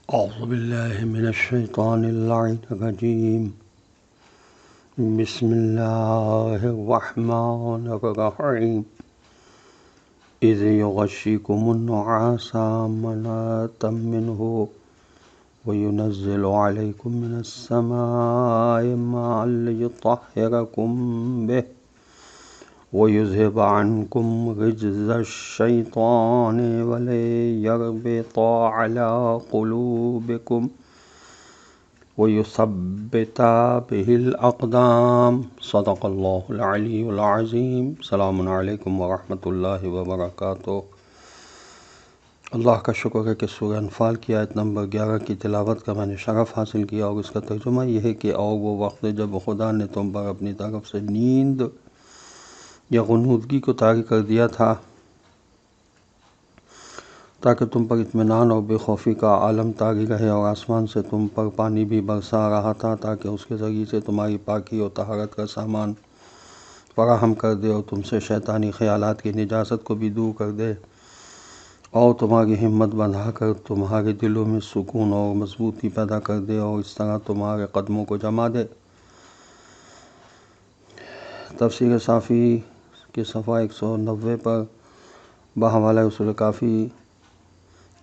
اعوذ باللہ من الشیطان اللعین الرجیم بسم اللہ الرحمن الرحیم اذ یغشیکم النعاس امنة منہ وینزل علیکم من السماء ماء لیطہرکم بہ وَيُذْهِبَ عَنْكُمْ رِجْزَ الشَّيْطَانِ وَلِيَرْبِطَ عَلَىٰ قُلُوبِكُمْ وَيُثَبِّتَ بِهِ الْأَقْدَامَ صدق اللہ العلی العظیم۔ السلام علیکم ورحمۃ اللہ وبرکاتہ۔ اللہ کا شکر ہے کہ سورہ انفال کی آیت نمبر 11 کی تلاوت کا میں نے شرف حاصل کیا، اور اس کا ترجمہ یہ ہے کہ اور وہ وقت ہے جب خدا نے تم پر اپنی طرف سے نیند یا غنودگی کو طاری کر دیا تھا تاکہ تم پر اطمینان اور بے خوفی کا عالم طاری رہے، اور آسمان سے تم پر پانی بھی برسا رہا تھا تاکہ اس کے ذریعے سے تمہاری پاکی اور طہارت کا سامان فراہم کر دے، اور تم سے شیطانی خیالات کی نجاست کو بھی دور کر دے، اور تمہاری ہمت بندھا کر تمہارے دلوں میں سکون اور مضبوطی پیدا کر دے، اور اس طرح تمہارے قدموں کو جما دے۔ تفسیر صافی کے صفحہ 190 پر بحوالہ اصول کافی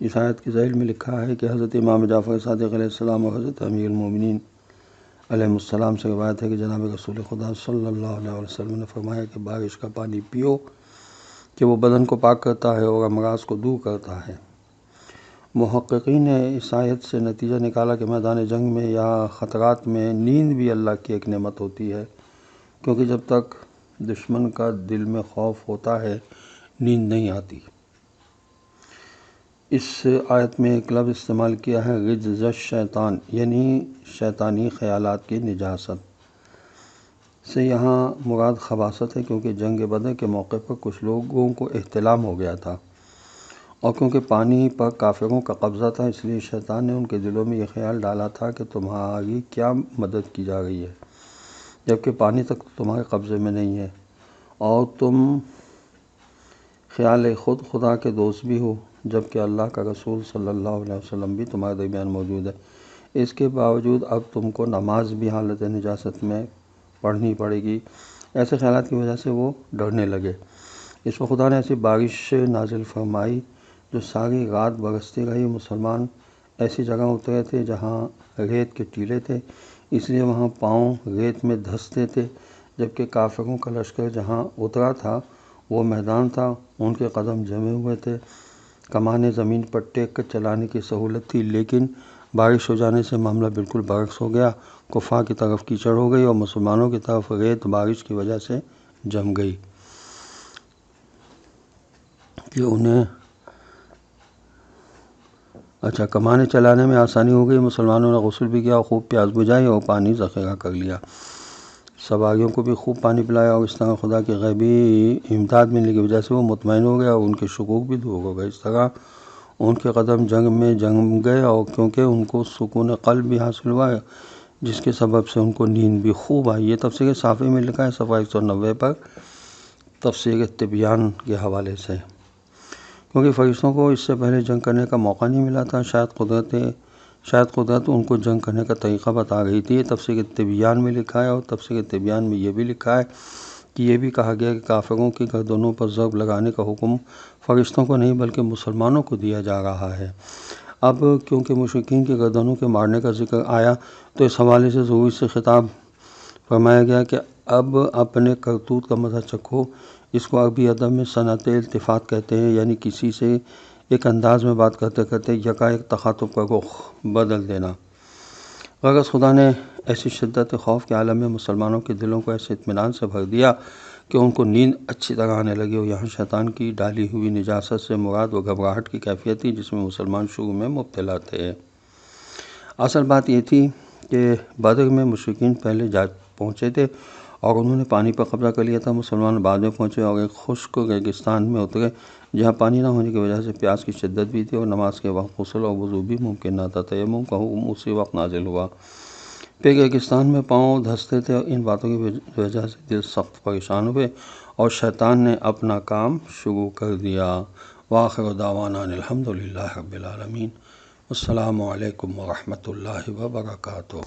اس آیت کی ذیل میں لکھا ہے کہ حضرت امام جعفر صادق علیہ السلام اور حضرت امیر المومنین علیہ السلام سے روایت ہے کہ جناب رسول خدا صلی اللہ علیہ وسلم نے فرمایا کہ بارش کا پانی پیو کہ وہ بدن کو پاک کرتا ہے اور امراض کو دور کرتا ہے۔ محققین نے اس آیت سے نتیجہ نکالا کہ میدان جنگ میں یا خطرات میں نیند بھی اللہ کی ایک نعمت ہوتی ہے، کیونکہ جب تک دشمن کا دل میں خوف ہوتا ہے نیند نہیں آتی۔ اس آیت میں ایک لفظ استعمال کیا ہے رجز الشیطان، یعنی شیطانی خیالات کی نجاست سے یہاں مراد خباثت ہے، کیونکہ جنگ بدر کے موقع پر کچھ لوگوں کو احتلام ہو گیا تھا، اور کیونکہ پانی پر کافروں کا قبضہ تھا، اس لیے شیطان نے ان کے دلوں میں یہ خیال ڈالا تھا کہ تمہاری کیا مدد کی جا رہی ہے جبکہ پانی تک تمہارے قبضے میں نہیں ہے، اور تم خیال خود خدا کے دوست بھی ہو جبکہ اللہ کا رسول صلی اللہ علیہ وسلم بھی تمہارے درمیان موجود ہے۔ اس کے باوجود اب تم کو نماز بھی حالت نجاست میں پڑھنی پڑے گی۔ ایسے خیالات کی وجہ سے وہ ڈرنے لگے۔ اس پر خدا نے ایسی بارش نازل فرمائی جو ساری رات برستی رہی۔ مسلمان ایسی جگہ اترے تھے جہاں ریت کے ٹیلے تھے، اس لیے وہاں پاؤں ریت میں دھنستے تھے، جبکہ کافروں کا لشکر جہاں اترا تھا وہ میدان تھا، ان کے قدم جمے ہوئے تھے۔ کمانیں زمین پر ٹیک کر چلانے کی سہولت تھی، لیکن بارش ہو جانے سے معاملہ بالکل برعکس ہو گیا۔ کفار کی طرف کیچڑ ہو گئی اور مسلمانوں کی طرف ریت بارش کی وجہ سے جم گئی کہ انہیں کمانیں چلانے میں آسانی ہو گئی۔ مسلمانوں نے غسل بھی کیا، خوب پیاس بجھائی اور پانی ذخیرہ کر لیا، سواریوں کو بھی خوب پانی پلایا، اور اس طرح خدا کی غیبی امداد ملنے کی وجہ سے وہ مطمئن ہو گیا اور ان کے شکوک بھی دور ہو گئے۔ اس طرح ان کے قدم جنگ میں جم گئے، اور کیونکہ ان کو سکون قلب بھی حاصل ہوا جس کے سبب سے ان کو نیند بھی خوب آئی۔ یہ تفسیر صافی میں لکھا ہے صفحہ 190 پر تفسیر طبیان کے حوالے سے۔ کیونکہ فرشتوں کو اس سے پہلے جنگ کرنے کا موقع نہیں ملا تھا، شاید قدرت ان کو جنگ کرنے کا طریقہ بتا رہی تھی۔ یہ تفسیر طبیان میں لکھا ہے، اور تفسیر طبیان میں یہ بھی لکھا ہے کہ یہ بھی کہا گیا کہ کافروں کی گردنوں پر ضرب لگانے کا حکم فرشتوں کو نہیں بلکہ مسلمانوں کو دیا جا رہا ہے۔ اب کیونکہ مشرکین کی گردنوں کے مارنے کا ذکر آیا تو اس حوالے سے ضروری سے خطاب فرمایا گیا کہ اب اپنے کرتوت کا مزہ چکھو۔ اس کو عربی ادب میں صنعت التفات کہتے ہیں، یعنی کسی سے ایک انداز میں بات کرتے کرتے یکایک تخاطب کا رخ بدل دینا۔ غرض خدا نے ایسی شدت خوف کے عالم میں مسلمانوں کے دلوں کو ایسے اطمینان سے بھر دیا کہ ان کو نیند اچھی طرح آنے لگی، اور یہاں شیطان کی ڈالی ہوئی نجاست سے مراد وہ گھبراہٹ کی کیفیت تھی جس میں مسلمان شروع میں مبتلا تھے۔ اصل بات یہ تھی کہ بدر میں مشرکین پہلے جا پہنچے تھے اور انہوں نے پانی پر قبضہ کر لیا تھا، مسلمان بعد میں پہنچے اور ایک خشک ریگستان میں اترے جہاں پانی نہ ہونے کی وجہ سے پیاس کی شدت بھی تھی، اور نماز کے وقت غسل اور وضو بھی ممکن نہ تھا۔ تیمم کا حکم اسی وقت نازل ہوا۔ پھر ریگستان میں پاؤں دھنستے تھے، اور ان باتوں کی وجہ سے دل سخت پریشان ہوئے اور شیطان نے اپنا کام شروع کر دیا۔ وآخر دعوانا الحمد للہ رب العالمین۔ السلام علیکم ورحمۃ اللہ وبرکاتہ۔